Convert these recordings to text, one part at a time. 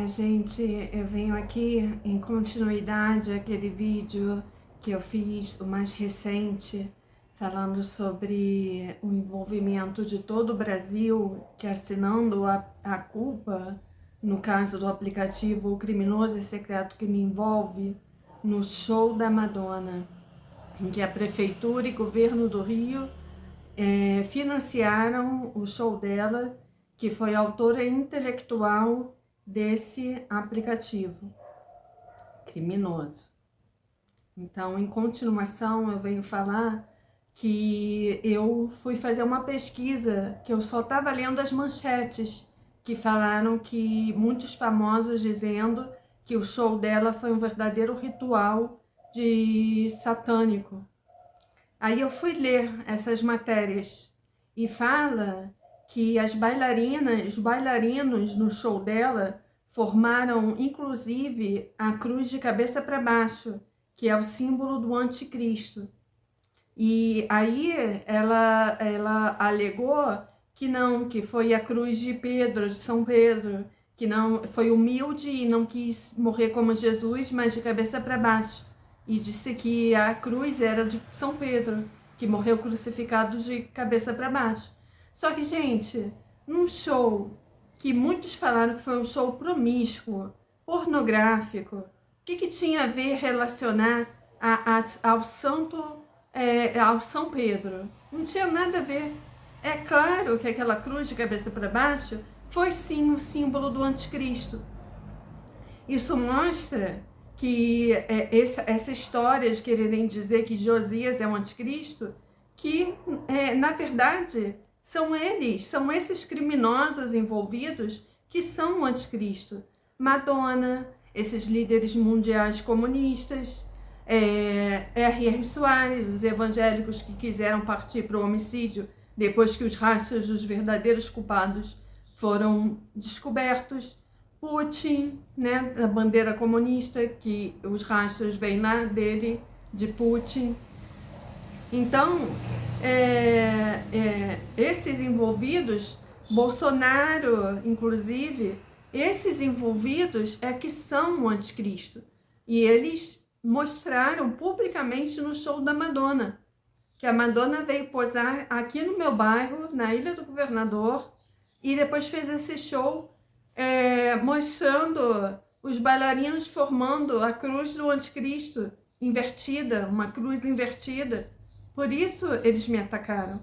Gente, eu venho aqui em continuidade àquele vídeo que eu fiz, o mais recente, falando sobre o envolvimento de todo o Brasil, que assinando a culpa, no caso do aplicativo O Criminoso e Secreto que Me Envolve, no show da Madonna, em que a Prefeitura e Governo do Rio financiaram o show dela, que foi autora intelectual desse aplicativo criminoso. Então, em continuação, eu venho falar que eu fui fazer uma pesquisa, que eu só estava lendo as manchetes, que falaram que muitos famosos dizendo que o show dela foi um verdadeiro ritual de satânico. Aí eu fui ler essas matérias e fala que as bailarinas, os bailarinos no show dela formaram inclusive a cruz de cabeça para baixo, que é o símbolo do anticristo. E aí ela alegou que não, que foi a cruz de Pedro, de São Pedro, que não foi humilde e não quis morrer como Jesus, mas de cabeça para baixo. E disse que a cruz era de São Pedro, que morreu crucificado de cabeça para baixo. Só que, gente, num show que muitos falaram que foi um show promíscuo, pornográfico, o que tinha a ver relacionar ao ao São Pedro? Não tinha nada a ver. É claro que aquela cruz de cabeça para baixo foi sim o símbolo do anticristo. Isso mostra que essa história de quererem dizer que Josias é o anticristo, que na verdade são eles, são esses criminosos envolvidos que são o anticristo. Madonna, esses líderes mundiais comunistas, R.R. Soares, os evangélicos que quiseram partir para o homicídio depois que os rastros dos verdadeiros culpados foram descobertos, Putin, né, a bandeira comunista, que os rastros vêm lá dele, de Putin. Então, esses envolvidos, Bolsonaro, inclusive, esses envolvidos é que são o anticristo. E eles mostraram publicamente no show da Madonna, que a Madonna veio posar aqui no meu bairro, na Ilha do Governador, e depois fez esse show mostrando os bailarinos formando a cruz do anticristo invertida, uma cruz invertida. Por isso eles me atacaram.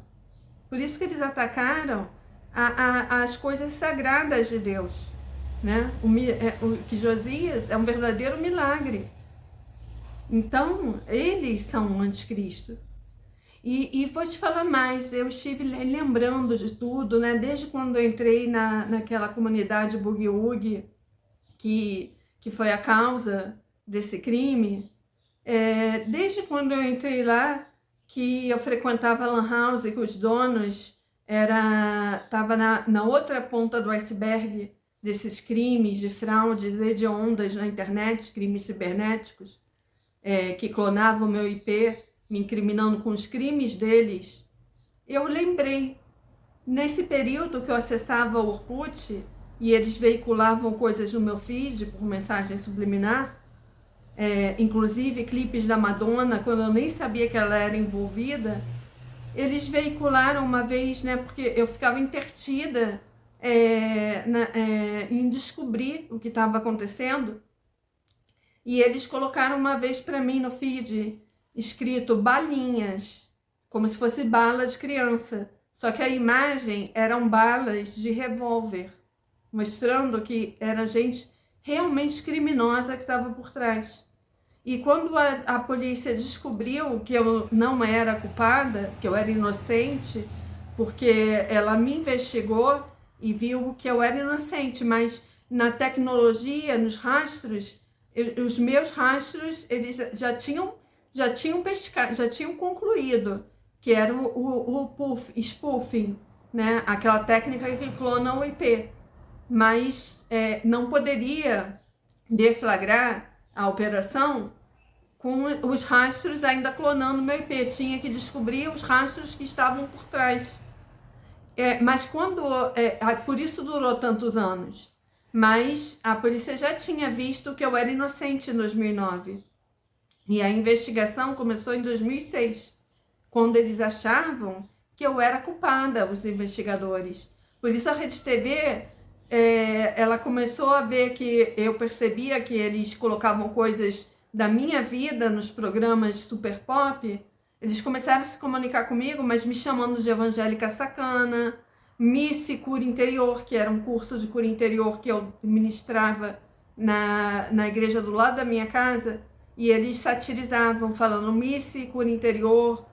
Por isso que eles atacaram as coisas sagradas de Deus, né? Que Josias é um verdadeiro milagre. Então, eles são o anticristo. E vou te falar mais, eu estive lembrando de tudo, né? Desde quando eu entrei naquela comunidade Boogie que foi a causa desse crime, desde quando eu entrei lá, que eu frequentava a Lan House, que os donos estava na outra ponta do iceberg desses crimes de fraudes hediondas na internet, crimes cibernéticos, que clonavam o meu IP, me incriminando com os crimes deles. Eu lembrei, nesse período que eu acessava o Orkut e eles veiculavam coisas no meu feed por mensagem subliminar, inclusive clipes da Madonna, quando eu nem sabia que ela era envolvida, eles veicularam uma vez, né, porque eu ficava intertida em descobrir o que estava acontecendo, e eles colocaram uma vez para mim no feed escrito balinhas, como se fosse bala de criança, só que a imagem eram balas de revólver, mostrando que era gente realmente criminosa que estava por trás. E quando a polícia descobriu que eu não era culpada, que eu era inocente, porque ela me investigou e viu que eu era inocente, mas na tecnologia, nos rastros, os meus rastros, eles já tinham pescado, já tinham concluído que era o spoofing, né? Aquela técnica que clona o IP, mas não poderia deflagrar a operação com os rastros ainda clonando o meu IP, tinha que descobrir os rastros que estavam por trás. Mas por isso durou tantos anos. Mas a polícia já tinha visto que eu era inocente em 2009. E a investigação começou em 2006, quando eles achavam que eu era culpada, os investigadores. Por isso a Rede TV, ela começou a ver que eu percebia que eles colocavam coisas da minha vida nos programas super pop. Eles começaram a se comunicar comigo, mas me chamando de evangélica sacana, Miss Cura Interior, que era um curso de cura interior que eu ministrava na igreja do lado da minha casa, e eles satirizavam, falando Miss Cura Interior,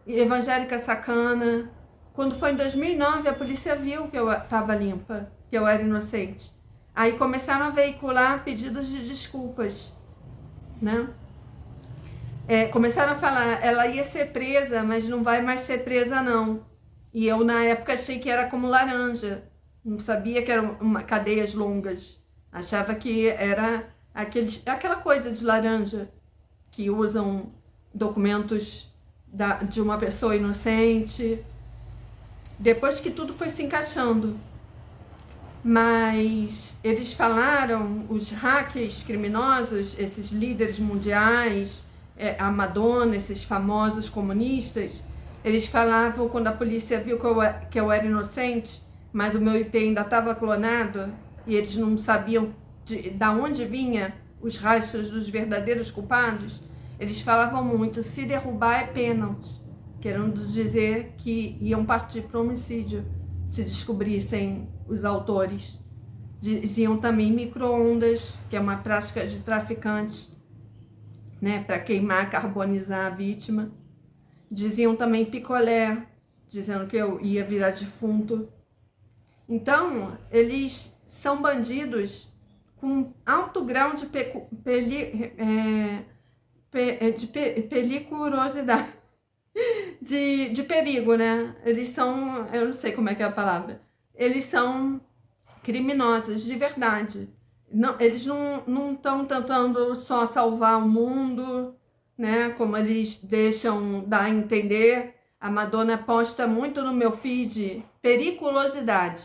evangélica sacana. Quando foi em 2009, a polícia viu que eu estava limpa, que eu era inocente. Aí começaram a veicular pedidos de desculpas, né? Começaram a falar, ela ia ser presa, mas não vai mais ser presa não. E eu na época achei que era como laranja, não sabia que eram cadeias longas. Achava que era aquela coisa de laranja que usam documentos de uma pessoa inocente. Depois que tudo foi se encaixando. Mas eles falaram, os hackers criminosos, esses líderes mundiais, a Madonna, esses famosos comunistas, eles falavam, quando a polícia viu que eu era inocente, mas o meu IP ainda estava clonado, e eles não sabiam da onde vinha os rastros dos verdadeiros culpados, eles falavam muito, se derrubar é pênalti, querendo dizer que iam partir para o homicídio se descobrissem os autores. Diziam também micro-ondas, que é uma prática de traficantes, né, para queimar, carbonizar a vítima. Diziam também picolé, dizendo que eu ia virar defunto. Então, eles são bandidos com alto grau de periculosidade, de perigo, né? Eles são, eu não sei como é que é a palavra, eles são criminosos de verdade. Não, eles não estão tentando só salvar o mundo, né? Como eles deixam dar a entender. A Madonna posta muito no meu feed periculosidade.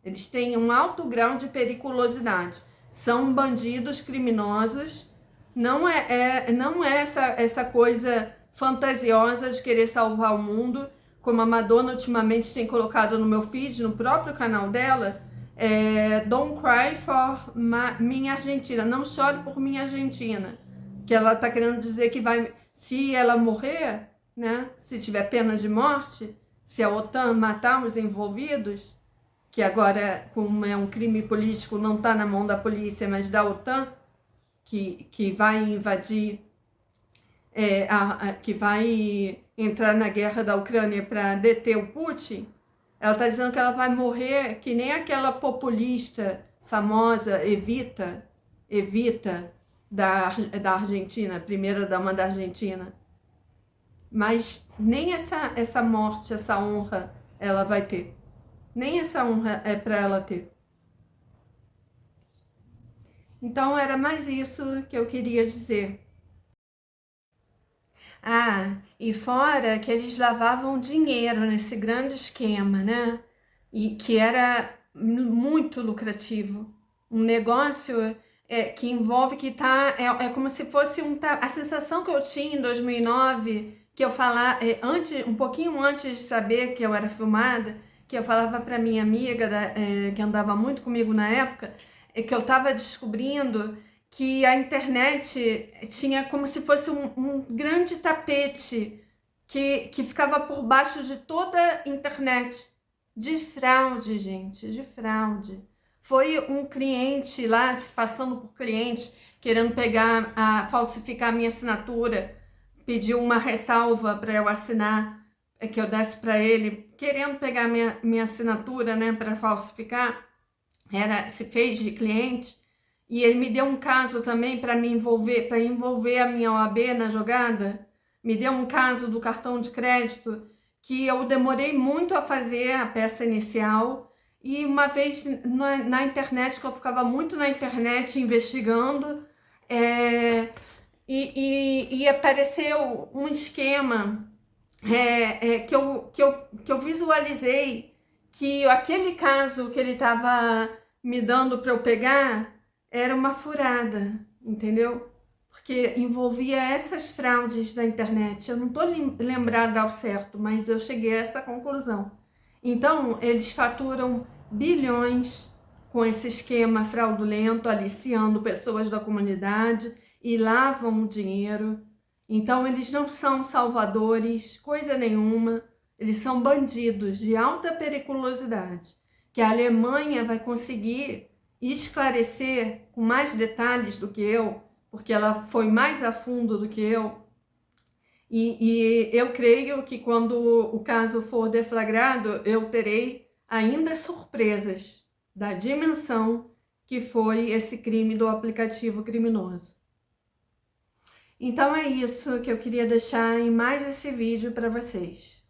Eles têm um alto grau de periculosidade. São bandidos criminosos. Não é essa coisa fantasiosa de querer salvar o mundo, como a Madonna ultimamente tem colocado no meu feed, no próprio canal dela. Don't cry for minha Argentina, não chore por minha Argentina, que ela tá querendo dizer que vai, se ela morrer, né, se tiver pena de morte, se a OTAN matar os envolvidos, que agora, como é um crime político, não tá na mão da polícia, mas da OTAN, que vai invadir, que vai entrar na guerra da Ucrânia para deter o Putin. Ela está dizendo que ela vai morrer que nem aquela populista famosa Evita da Argentina, primeira dama da Argentina. Mas nem essa morte, essa honra ela vai ter. Nem essa honra é para ela ter. Então era mais isso que eu queria dizer. E fora que eles lavavam dinheiro nesse grande esquema, né? E que era muito lucrativo. Um negócio que envolve que é como se fosse a sensação que eu tinha em 2009, que eu falava, um pouquinho antes de saber que eu era filmada, que eu falava para minha amiga, que andava muito comigo na época, que eu estava descobrindo que a internet tinha como se fosse um grande tapete que ficava por baixo de toda a internet. De fraude, gente, de fraude. Foi um cliente lá, se passando por cliente, querendo falsificar a minha assinatura, pediu uma ressalva para eu assinar, que eu desse para ele, querendo pegar minha assinatura, né, para falsificar. Se fez de cliente. E ele me deu um caso também para envolver a minha OAB na jogada. Me deu um caso do cartão de crédito que eu demorei muito a fazer a peça inicial. E uma vez na internet, que eu ficava muito na internet investigando, e apareceu um esquema que eu visualizei que aquele caso que ele estava me dando para eu pegar era uma furada, entendeu? Porque envolvia essas fraudes da internet. Eu não estou lembrada ao certo, mas eu cheguei a essa conclusão. Então, eles faturam bilhões com esse esquema fraudulento, aliciando pessoas da comunidade e lavam o dinheiro. Então, eles não são salvadores, coisa nenhuma. Eles são bandidos de alta periculosidade, que a Alemanha vai conseguir esclarecer com mais detalhes do que eu, porque ela foi mais a fundo do que eu. E eu creio que quando o caso for deflagrado, eu terei ainda surpresas da dimensão que foi esse crime do aplicativo criminoso. Então é isso que eu queria deixar em mais esse vídeo para vocês.